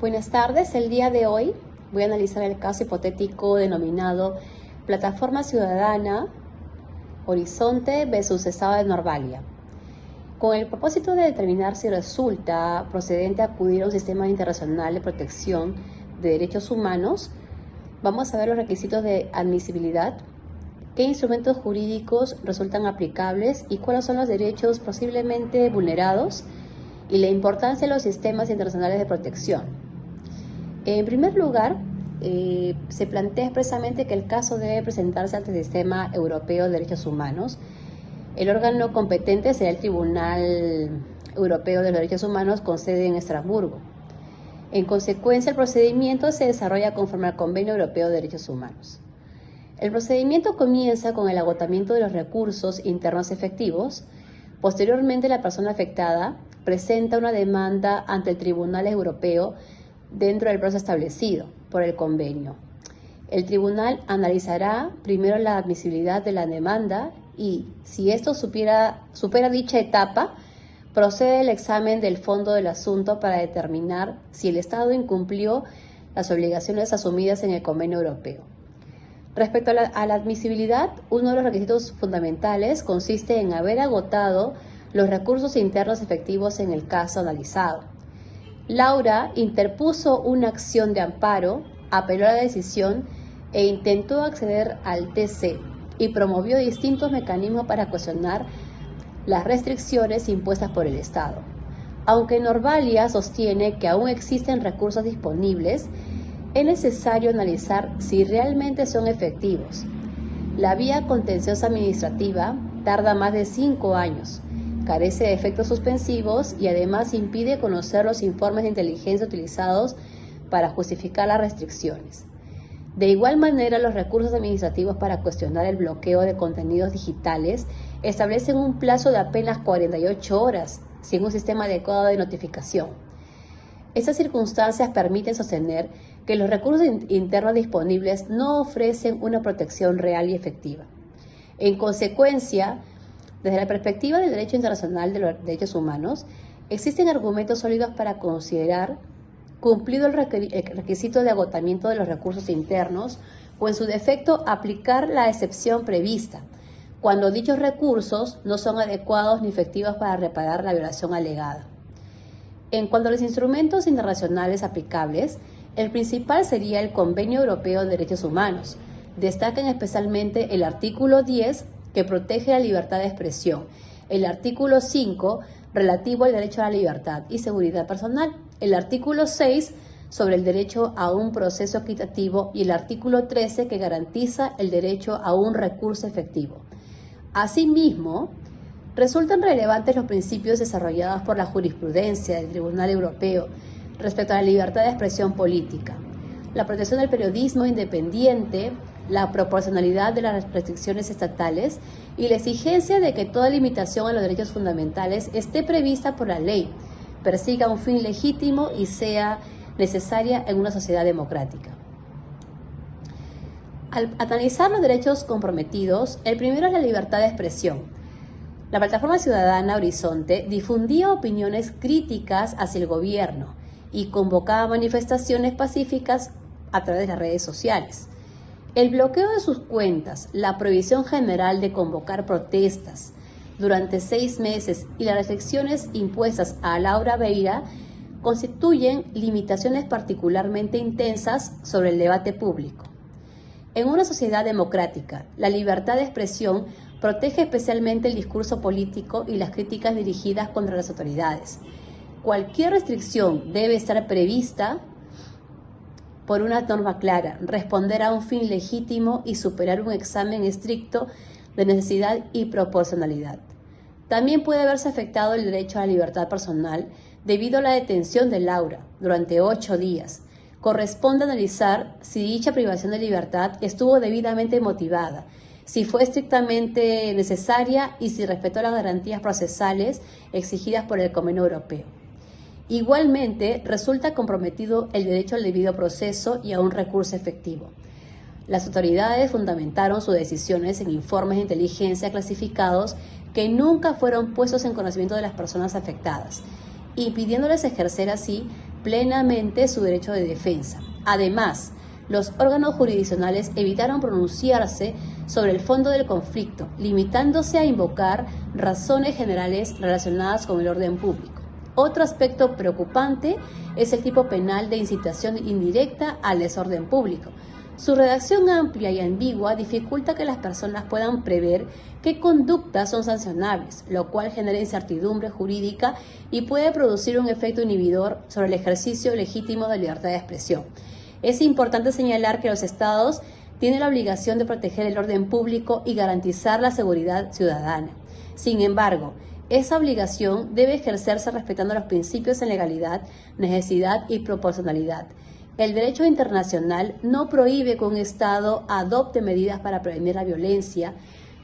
Buenas tardes, el día de hoy voy a analizar el caso hipotético denominado Plataforma Ciudadana Horizonte versus Estado de Norvalia, con el propósito de determinar si resulta procedente acudir a un sistema internacional de protección de derechos humanos. Vamos a ver los requisitos de admisibilidad, qué instrumentos jurídicos resultan aplicables y cuáles son los derechos posiblemente vulnerados y la importancia de los sistemas internacionales de protección. En primer lugar, se plantea expresamente que el caso debe presentarse ante el Sistema Europeo de Derechos Humanos. El órgano competente será el Tribunal Europeo de los Derechos Humanos con sede en Estrasburgo. En consecuencia, el procedimiento se desarrolla conforme al Convenio Europeo de Derechos Humanos. El procedimiento comienza con el agotamiento de los recursos internos efectivos. Posteriormente, la persona afectada presenta una demanda ante el Tribunal Europeo dentro del plazo establecido por el convenio. El tribunal analizará primero la admisibilidad de la demanda y, si esto supera dicha etapa, procede el examen del fondo del asunto para determinar si el Estado incumplió las obligaciones asumidas en el convenio europeo. Respecto a la admisibilidad, uno de los requisitos fundamentales consiste en haber agotado los recursos internos efectivos en el caso analizado. Laura interpuso una acción de amparo, apeló a la decisión e intentó acceder al TC y promovió distintos mecanismos para cuestionar las restricciones impuestas por el Estado. Aunque Norvalia sostiene que aún existen recursos disponibles, es necesario analizar si realmente son efectivos. La vía contenciosa administrativa tarda más de 5 años. Carece de efectos suspensivos y además impide conocer los informes de inteligencia utilizados para justificar las restricciones. De igual manera, los recursos administrativos para cuestionar el bloqueo de contenidos digitales establecen un plazo de apenas 48 horas, sin un sistema adecuado de notificación. Estas circunstancias permiten sostener que los recursos internos disponibles no ofrecen una protección real y efectiva. En consecuencia, desde la perspectiva del derecho internacional de los derechos humanos, existen argumentos sólidos para considerar cumplido el requisito de agotamiento de los recursos internos o, en su defecto, aplicar la excepción prevista, cuando dichos recursos no son adecuados ni efectivos para reparar la violación alegada. En cuanto a los instrumentos internacionales aplicables, el principal sería el Convenio Europeo de Derechos Humanos. Destacan especialmente el artículo 10, que protege la libertad de expresión, el artículo 5, relativo al derecho a la libertad y seguridad personal, el artículo 6, sobre el derecho a un proceso equitativo y el artículo 13, que garantiza el derecho a un recurso efectivo. Asimismo, resultan relevantes los principios desarrollados por la jurisprudencia del Tribunal Europeo respecto a la libertad de expresión política, la protección del periodismo independiente, la proporcionalidad de las restricciones estatales y la exigencia de que toda limitación a los derechos fundamentales esté prevista por la ley, persiga un fin legítimo y sea necesaria en una sociedad democrática. Al analizar los derechos comprometidos, el primero es la libertad de expresión. La Plataforma Ciudadana Horizonte difundía opiniones críticas hacia el gobierno y convocaba manifestaciones pacíficas a través de las redes sociales. El bloqueo de sus cuentas, la prohibición general de convocar protestas durante 6 meses y las restricciones impuestas a Laura Beira constituyen limitaciones particularmente intensas sobre el debate público. En una sociedad democrática, la libertad de expresión protege especialmente el discurso político y las críticas dirigidas contra las autoridades. Cualquier restricción debe estar prevista por una norma clara, responder a un fin legítimo y superar un examen estricto de necesidad y proporcionalidad. También puede haberse afectado el derecho a la libertad personal debido a la detención de Laura durante 8 días. Corresponde analizar si dicha privación de libertad estuvo debidamente motivada, si fue estrictamente necesaria y si respetó las garantías procesales exigidas por el Convenio Europeo. Igualmente, resulta comprometido el derecho al debido proceso y a un recurso efectivo. Las autoridades fundamentaron sus decisiones en informes de inteligencia clasificados que nunca fueron puestos en conocimiento de las personas afectadas, impidiéndoles ejercer así plenamente su derecho de defensa. Además, los órganos jurisdiccionales evitaron pronunciarse sobre el fondo del conflicto, limitándose a invocar razones generales relacionadas con el orden público. Otro aspecto preocupante es el tipo penal de incitación indirecta al desorden público. Su redacción amplia y ambigua dificulta que las personas puedan prever qué conductas son sancionables, lo cual genera incertidumbre jurídica y puede producir un efecto inhibidor sobre el ejercicio legítimo de libertad de expresión. Es importante señalar que los estados tienen la obligación de proteger el orden público y garantizar la seguridad ciudadana. Sin embargo, esa obligación debe ejercerse respetando los principios de legalidad, necesidad y proporcionalidad. El derecho internacional no prohíbe que un Estado adopte medidas para prevenir la violencia,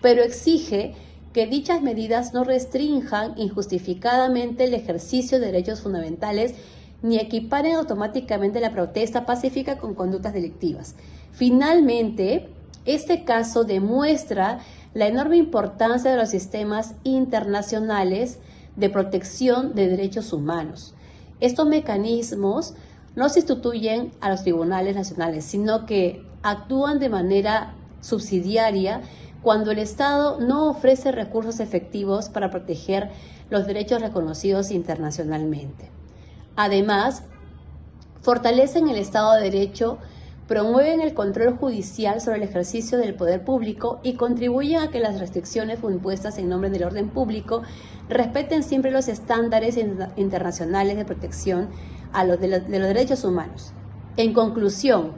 pero exige que dichas medidas no restrinjan injustificadamente el ejercicio de derechos fundamentales ni equiparen automáticamente la protesta pacífica con conductas delictivas. Finalmente, este caso demuestra la enorme importancia de los sistemas internacionales de protección de derechos humanos. Estos mecanismos no sustituyen a los tribunales nacionales, sino que actúan de manera subsidiaria cuando el Estado no ofrece recursos efectivos para proteger los derechos reconocidos internacionalmente. Además, fortalecen el Estado de Derecho, promueven el control judicial sobre el ejercicio del poder público y contribuyen a que las restricciones impuestas en nombre del orden público respeten siempre los estándares internacionales de protección de los derechos humanos. En conclusión,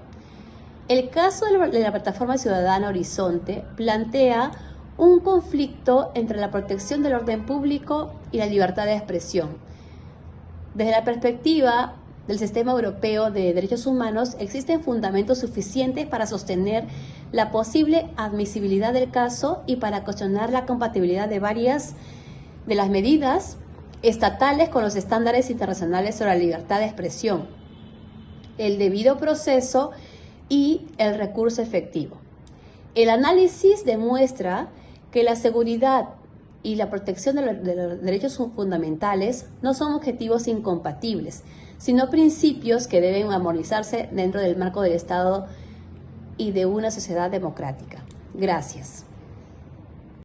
el caso de la Plataforma Ciudadana Horizonte plantea un conflicto entre la protección del orden público y la libertad de expresión. Desde la perspectiva del sistema europeo de derechos humanos, existen fundamentos suficientes para sostener la posible admisibilidad del caso y para cuestionar la compatibilidad de varias de las medidas estatales con los estándares internacionales sobre la libertad de expresión, el debido proceso y el recurso efectivo. El análisis demuestra que la seguridad y la protección de los derechos fundamentales no son objetivos incompatibles, sino principios que deben armonizarse dentro del marco del Estado y de una sociedad democrática. Gracias.